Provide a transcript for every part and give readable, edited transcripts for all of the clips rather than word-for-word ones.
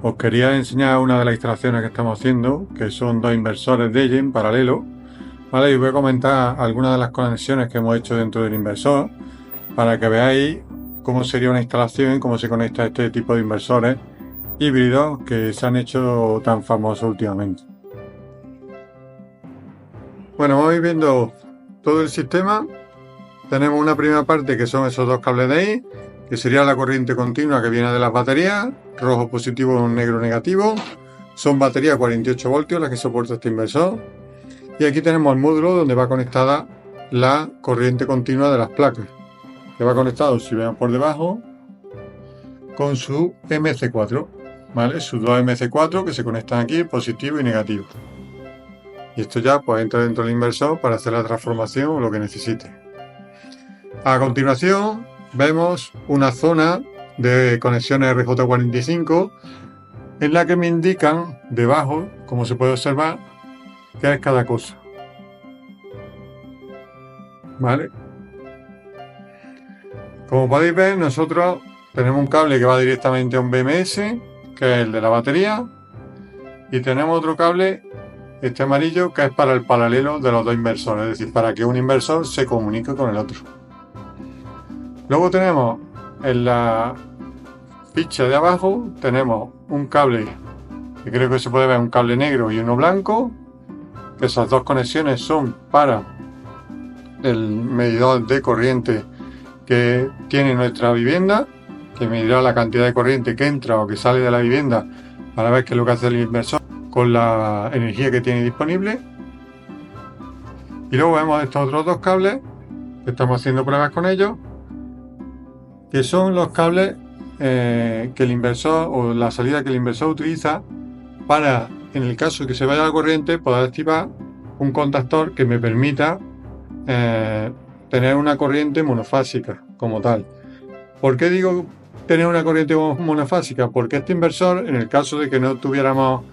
Os quería enseñar una de las instalaciones que estamos haciendo, que son dos inversores DEYE en paralelo, ¿vale? Y voy a comentar algunas de las conexiones que hemos hecho dentro del inversor para que veáis cómo sería una instalación y cómo se conecta este tipo de inversores híbridos que se han hecho tan famosos últimamente. Bueno, vamos a ir viendo todo el sistema. Tenemos una primera parte que son esos dos cables de ahí, que sería la corriente continua que viene de las baterías, rojo positivo, negro negativo. Son baterías 48 voltios las que soporta este inversor. Y aquí tenemos el módulo donde va conectada la corriente continua de las placas, que va conectado, si vemos por debajo, con su MC4, ¿vale? Sus dos MC4 que se conectan aquí, positivo y negativo. Y esto ya pues entra dentro del inversor para hacer la transformación o lo que necesite. A continuación vemos una zona de conexiones RJ45 en la que me indican debajo, como se puede observar, qué es cada cosa. ¿Vale? Como podéis ver, nosotros tenemos un cable que va directamente a un BMS, que es el de la batería, y tenemos otro cable, este amarillo, que es para el paralelo de los dos inversores, es decir, para que un inversor se comunique con el otro. Luego tenemos en la ficha de abajo, tenemos un cable, que creo que se puede ver un cable negro y uno blanco, que esas dos conexiones son para el medidor de corriente que tiene nuestra vivienda, que medirá la cantidad de corriente que entra o que sale de la vivienda para ver qué es lo que hace el inversor con la energía que tiene disponible. Y luego vemos estos otros dos cables, que estamos haciendo pruebas con ellos, que son los cables que el inversor o la salida que el inversor utiliza para, en el caso de que se vaya la corriente, poder activar un contactor que me permita tener una corriente monofásica como tal. ¿Por qué digo tener una corriente monofásica? Porque este inversor, en el caso de que no tuviéramos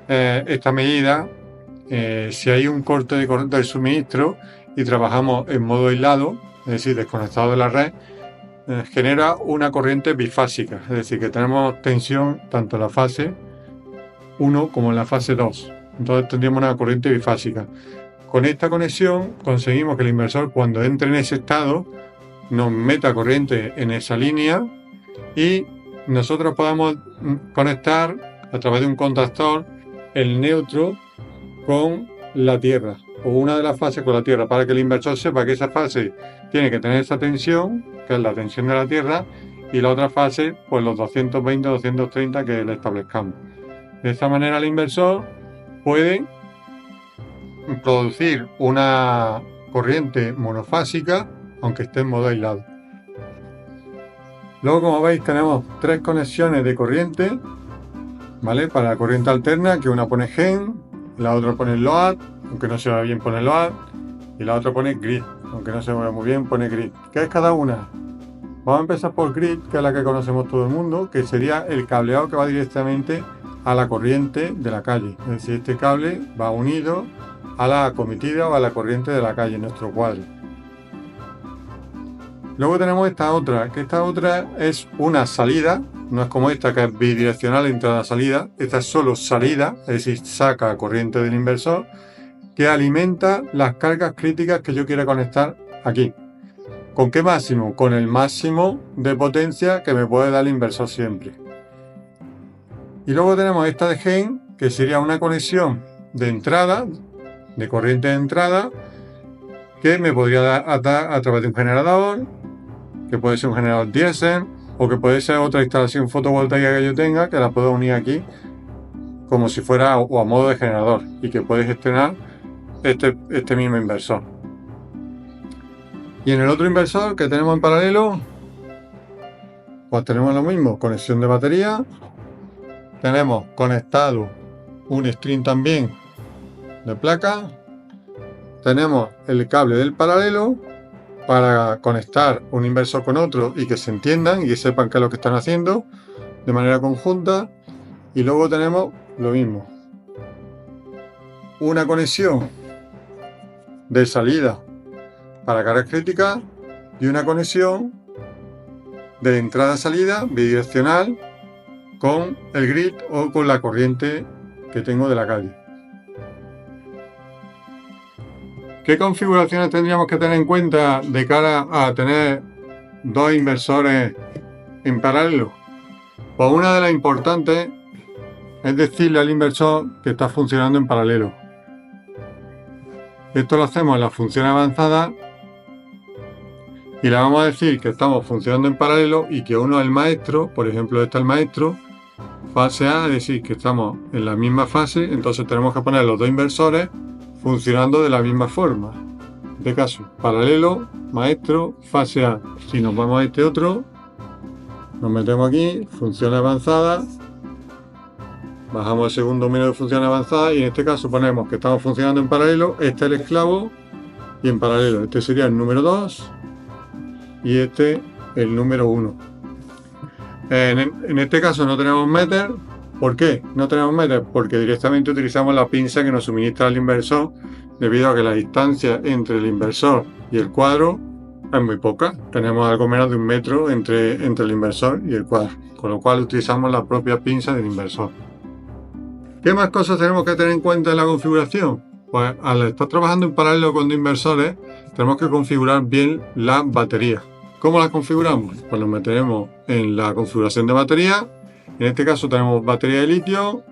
esta medida, si hay un corte del suministro y trabajamos en modo aislado, es decir, desconectado de la red, genera una corriente bifásica, es decir, que tenemos tensión tanto en la fase 1 como en la fase 2. Entonces tendríamos una corriente bifásica. Con esta conexión conseguimos que el inversor, cuando entre en ese estado, nos meta corriente en esa línea y nosotros podamos conectar a través de un contactor el neutro con la Tierra o una de las fases con la Tierra, para que el inversor sepa que esa fase tiene que tener esa tensión, que es la tensión de la Tierra, y la otra fase, pues los 220 230 que le establezcamos. De esta manera el inversor puede producir una corriente monofásica aunque esté en modo aislado. Luego, como veis, tenemos tres conexiones de corriente, ¿vale? Para la corriente alterna, que una pone GEN, la otra pone LOAD, aunque no se vea bien pone LOAD, y la otra pone GRID, aunque no se vea muy bien pone GRID. ¿Qué es cada una? Vamos a empezar por GRID, que es la que conocemos todo el mundo, que sería el cableado que va directamente a la corriente de la calle. Es decir, este cable va unido a la cometida o a la corriente de la calle en nuestro cuadro. Luego tenemos esta otra, que esta otra es una salida, no es como esta que es bidireccional entrada-salida, esta es solo salida, es decir, saca corriente del inversor, que alimenta las cargas críticas que yo quiera conectar aquí. ¿Con qué máximo? Con el máximo de potencia que me puede dar el inversor siempre. Y luego tenemos esta de GEN, que sería una conexión de entrada, de corriente de entrada, que me podría dar a través de un generador, que puede ser un generador diésel, o que puede ser otra instalación fotovoltaica que yo tenga, que la puedo unir aquí como si fuera o a modo de generador, y que puede gestionar este mismo inversor. Y en el otro inversor que tenemos en paralelo, pues tenemos lo mismo, conexión de batería, tenemos conectado un string también de placa, tenemos el cable del paralelo para conectar un inversor con otro y que se entiendan y que sepan qué es lo que están haciendo de manera conjunta. Y luego tenemos lo mismo, una conexión de salida para cargas críticas y una conexión de entrada-salida bidireccional con el grid o con la corriente que tengo de la calle. ¿Qué configuraciones tendríamos que tener en cuenta de cara a tener dos inversores en paralelo? Pues una de las importantes es decirle al inversor que está funcionando en paralelo. Esto lo hacemos en la función avanzada y le vamos a decir que estamos funcionando en paralelo y que uno es el maestro, por ejemplo este es el maestro, fase A, es decir, que estamos en la misma fase, entonces tenemos que poner los dos inversores funcionando de la misma forma. En este caso, paralelo, maestro, fase A. Si nos vamos a este otro, nos metemos aquí, función avanzada, bajamos el segundo menú de función avanzada y en este caso ponemos que estamos funcionando en paralelo, este es el esclavo y en paralelo, este sería el número 2 y este el número 1. En este caso no tenemos meter. ¿Por qué no tenemos meter? Porque directamente utilizamos la pinza que nos suministra el inversor, debido a que la distancia entre el inversor y el cuadro es muy poca. Tenemos algo menos de 1 metro entre el inversor y el cuadro, con lo cual utilizamos la propia pinza del inversor. ¿Qué más cosas tenemos que tener en cuenta en la configuración? Pues al estar trabajando en paralelo con dos inversores, tenemos que configurar bien la batería. ¿Cómo la configuramos? Pues nos meteremos en la configuración de batería. En este caso tenemos batería de litio,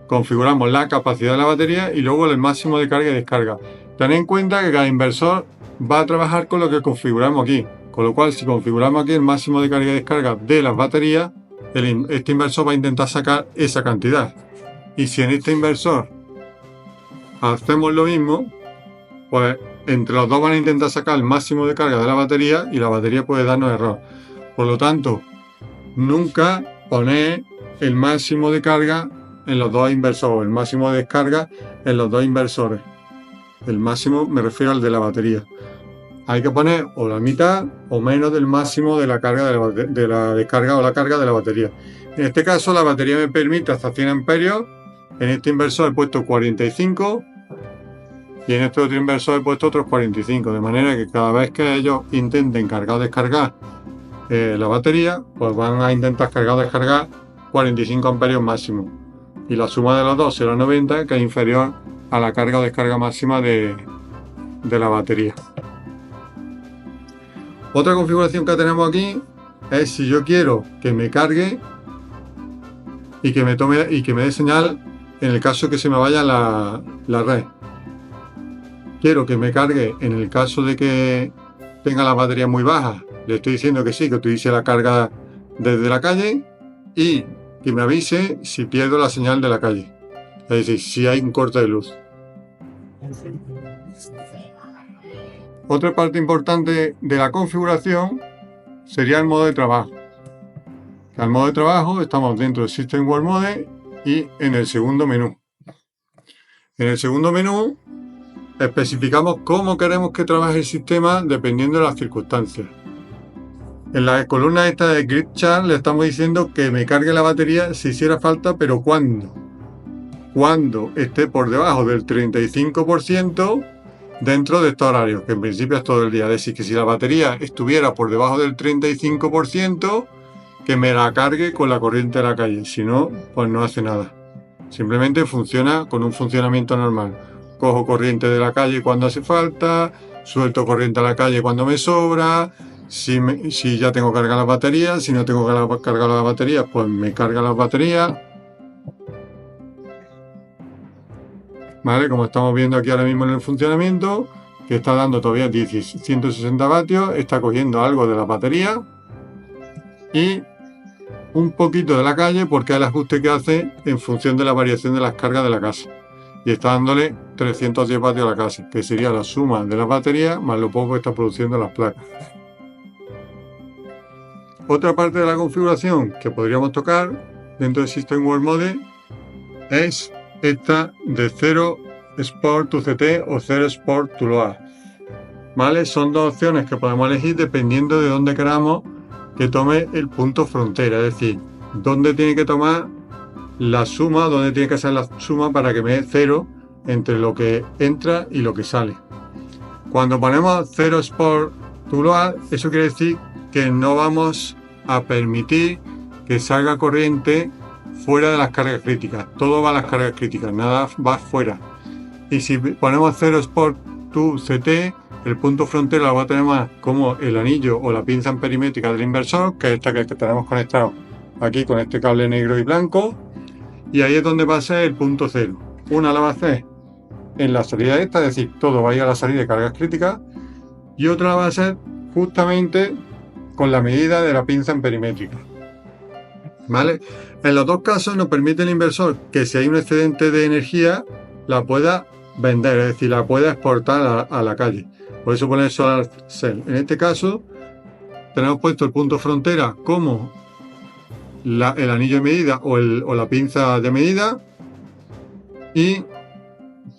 configuramos la capacidad de la batería y luego el máximo de carga y descarga. Tened en cuenta que cada inversor va a trabajar con lo que configuramos aquí, con lo cual si configuramos aquí el máximo de carga y descarga de las baterías, este inversor va a intentar sacar esa cantidad. Y si en este inversor hacemos lo mismo, pues entre los dos van a intentar sacar el máximo de carga de la batería y la batería puede darnos error. Por lo tanto, nunca poner el máximo de carga en los dos inversores, el máximo de descarga en los dos inversores. El máximo me refiero al de la batería. Hay que poner o la mitad o menos del máximo de la carga de la descarga o la carga de la batería. En este caso la batería me permite hasta 100 amperios. En este inversor he puesto 45 y en este otro inversor he puesto otros 45, de manera que cada vez que ellos intenten cargar o descargar la batería, pues van a intentar cargar o descargar 45 amperios máximo. Y la suma de los dos será 90, que es inferior a la carga o descarga máxima de la batería. Otra configuración que tenemos aquí es si yo quiero que me cargue y que me tome y que me dé señal en el caso de que se me vaya la red. Quiero que me cargue en el caso de que tenga la batería muy baja. Le estoy diciendo que sí, que utilice la carga desde la calle y que me avise si pierdo la señal de la calle. Es decir, si hay un corte de luz. Otra parte importante de la configuración sería el modo de trabajo. Al modo de trabajo estamos dentro del System World Mode y en el segundo menú. En el segundo menú especificamos cómo queremos que trabaje el sistema dependiendo de las circunstancias. En la columna esta de Grid Chart le estamos diciendo que me cargue la batería si hiciera falta, pero ¿cuándo? Cuando esté por debajo del 35% dentro de estos horarios, que en principio es todo el día. Es decir, que si la batería estuviera por debajo del 35%, que me la cargue con la corriente de la calle. Si no, pues no hace nada. Simplemente funciona con un funcionamiento normal. Cojo corriente de la calle cuando hace falta, suelto corriente a la calle cuando me sobra. Si ya tengo cargadas las baterías, si no tengo cargadas las baterías, pues me carga las baterías. ¿Vale? Como estamos viendo aquí ahora mismo en el funcionamiento, que está dando todavía 160 vatios, está cogiendo algo de la batería y un poquito de la calle porque es el ajuste que hace en función de la variación de las cargas de la casa. Y está dándole 310 vatios a la casa, que sería la suma de las baterías más lo poco que está produciendo las placas. Otra parte de la configuración que podríamos tocar dentro del System World Mode es esta de 0 Sport to CT o 0 Sport to Load. ¿Vale? Son dos opciones que podemos elegir dependiendo de dónde queramos que tome el punto frontera, es decir, dónde tiene que tomar la suma, dónde tiene que ser la suma para que me dé 0 entre lo que entra y lo que sale. Cuando ponemos 0 Sport to Load, eso quiere decir que no vamos a permitir que salga corriente fuera de las cargas críticas. Todo va a las cargas críticas, nada va fuera. Y si ponemos 0 Sport to CT, el punto frontera lo va a tener más como el anillo o la pinza perimétrica del inversor, que es esta que tenemos conectado aquí con este cable negro y blanco. Y ahí es donde va a ser el punto 0. Una la va a hacer en la salida esta, es decir, todo va a ir a la salida de cargas críticas. Y otra la va a hacer justamente con la medida de la pinza perimétrica. ¿Vale? En los dos casos nos permite el inversor que si hay un excedente de energía la pueda vender, es decir, la pueda exportar a la calle. Por eso pone Solar Cell. En este caso tenemos puesto el punto frontera como el anillo de medida o la pinza de medida, y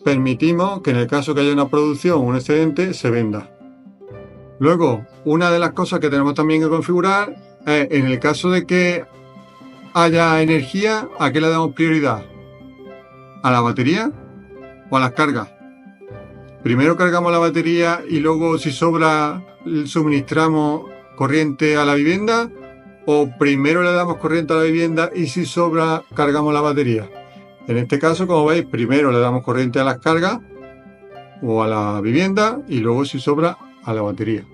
permitimos que en el caso que haya una producción o un excedente se venda. Luego, una de las cosas que tenemos también que configurar es, en el caso de que haya energía, ¿a qué le damos prioridad? ¿A la batería o a las cargas? Primero cargamos la batería y luego, si sobra, suministramos corriente a la vivienda, o primero le damos corriente a la vivienda y si sobra cargamos la batería. En este caso, como veis, primero le damos corriente a las cargas o a la vivienda y luego, si sobra, a la batería.